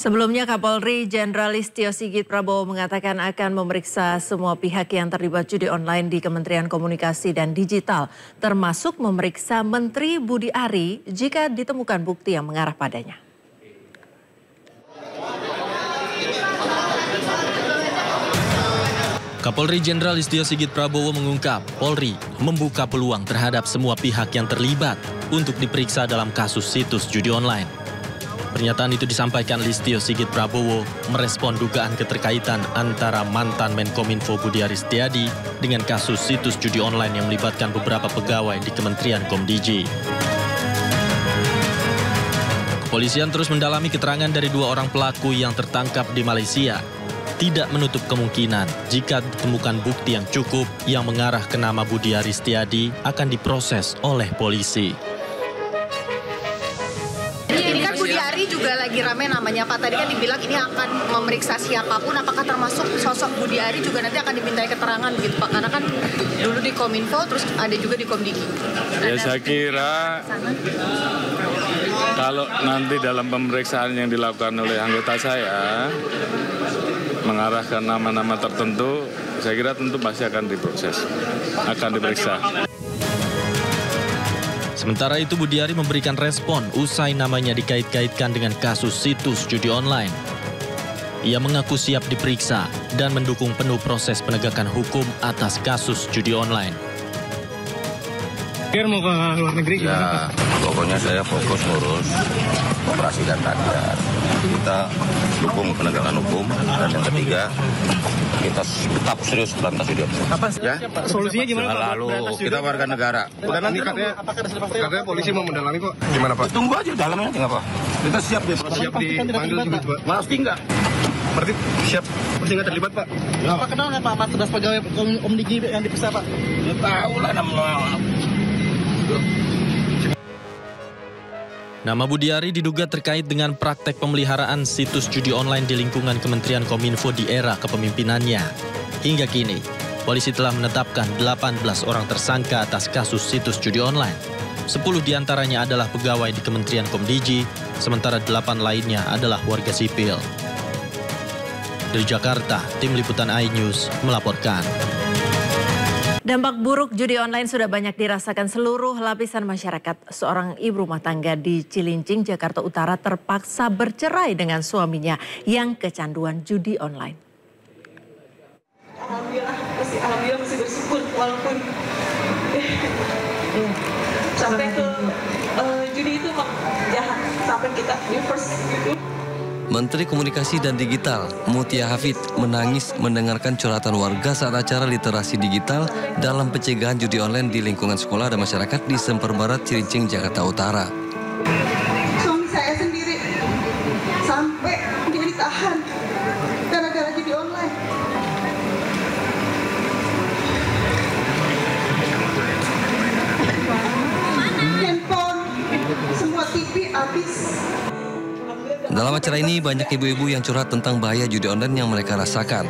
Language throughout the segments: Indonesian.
Sebelumnya Kapolri Jenderal Listio Sigit Prabowo mengatakan akan memeriksa semua pihak yang terlibat judi online di Kementerian Komunikasi dan Digital, termasuk memeriksa Menteri Budi Ari jika ditemukan bukti yang mengarah padanya. Kapolri Jenderal Listio Sigit Prabowo mengungkap Polri membuka peluang terhadap semua pihak yang terlibat untuk diperiksa dalam kasus situs judi online. Pernyataan itu disampaikan Listio Sigit Prabowo merespon dugaan keterkaitan antara mantan Menkominfo Budi Ari Setiadi dengan kasus situs judi online yang melibatkan beberapa pegawai di Kementerian Komdigi. Kepolisian terus mendalami keterangan dari dua orang pelaku yang tertangkap di Malaysia. Tidak menutup kemungkinan jika ditemukan bukti yang cukup yang mengarah ke nama Budi Ari Setiadi akan diproses oleh polisi. Ini kan Budi Ari juga lagi rame namanya Pak. Tadi kan dibilang ini akan memeriksa siapapun, apakah termasuk sosok Budi Ari juga nanti akan dimintai keterangan gitu Pak? Karena kan dulu di Kominfo, terus ada juga di Komdigi. Ya saya kira kalau nanti dalam pemeriksaan yang dilakukan oleh anggota saya mengarahkan nama-nama tertentu, saya kira tentu pasti akan diproses, akan diperiksa. Sementara itu Budi Ari memberikan respon usai namanya dikait-kaitkan dengan kasus situs judi online. Ia mengaku siap diperiksa dan mendukung penuh proses penegakan hukum atas kasus judi online. Mau ke luar negeri ya, pokoknya saya fokus ngurus operasi dan tagar. Kita dukung penegakan hukum, dan yang ketiga kita tetap serius berantas judi online. Apa ya? Solusinya gimana Pak? Lalu kita warga negara. Dan nanti katanya polisi mau mendalami kok. Gimana Pak? Tunggu aja dalamnya tinggal apa? Kita siap dipanggil juga Pak. Pasti enggak. Berarti siap, pasti nggak terlibat Pak? Ya. Apa kenal nggak Pak? Pas tugas pegawai Komdigi yang diperiksa Pak? Ya tahu lah namanya. Nama Budi Ari diduga terkait dengan praktek pemeliharaan situs judi online di lingkungan Kementerian Kominfo di era kepemimpinannya. Hingga kini, polisi telah menetapkan 18 orang tersangka atas kasus situs judi online. 10 diantaranya adalah pegawai di Kementerian Komdigi, sementara 8 lainnya adalah warga sipil. Dari Jakarta, Tim Liputan iNews melaporkan. Dampak buruk judi online sudah banyak dirasakan seluruh lapisan masyarakat. Seorang ibu rumah tangga di Cilincing, Jakarta Utara terpaksa bercerai dengan suaminya yang kecanduan judi online. Alhamdulillah masih bersyukur walaupun sampai ke judi itu jahat, sampai kita reverse gitu. Menteri Komunikasi dan Digital, Mutia Hafid, menangis mendengarkan curhatan warga saat acara literasi digital dalam pencegahan judi online di lingkungan sekolah dan masyarakat di Semper Barat, Cilincing, Jakarta Utara. Suami saya sendiri sampai dia ditahan gara-gara judi online. Handphone, semua TV habis. Dalam acara ini banyak ibu-ibu yang curhat tentang bahaya judi online yang mereka rasakan.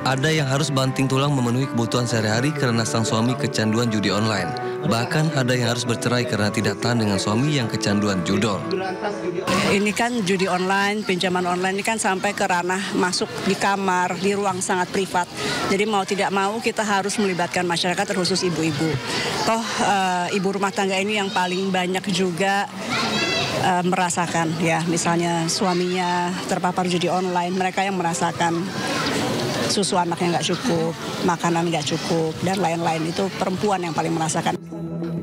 Ada yang harus banting tulang memenuhi kebutuhan sehari-hari karena sang suami kecanduan judi online. Bahkan ada yang harus bercerai karena tidak tahan dengan suami yang kecanduan judol. Ini kan judi online, pinjaman online ini kan sampai ke ranah masuk di kamar, di ruang sangat privat. Jadi mau tidak mau kita harus melibatkan masyarakat terkhusus ibu-ibu. Toh ibu rumah tangga ini yang paling banyak juga merasakan ya, misalnya suaminya terpapar judi online, mereka yang merasakan susu anaknya nggak cukup, makanan nggak cukup, dan lain-lain. Itu perempuan yang paling merasakan.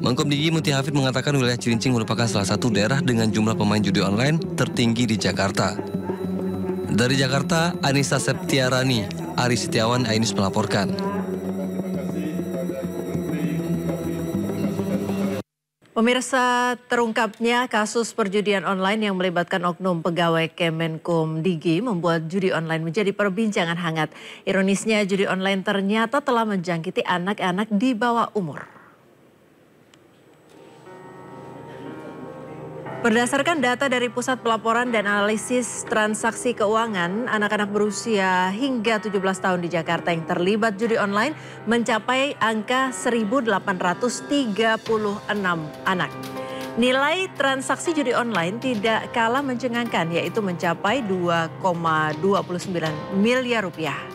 Menkomdigi Mutia Hafid mengatakan wilayah Cilincing merupakan salah satu daerah dengan jumlah pemain judi online tertinggi di Jakarta. Dari Jakarta, Anissa Septiarani, Ari Setiawan, iNews melaporkan. Pemirsa, terungkapnya kasus perjudian online yang melibatkan oknum pegawai Kemenkomdigi membuat judi online menjadi perbincangan hangat. Ironisnya, judi online ternyata telah menjangkiti anak-anak di bawah umur. Berdasarkan data dari Pusat Pelaporan dan Analisis Transaksi Keuangan, anak-anak berusia hingga 17 tahun di Jakarta yang terlibat judi online mencapai angka 1.836 anak. Nilai transaksi judi online tidak kalah mencengangkan, yaitu mencapai 2,29 miliar rupiah.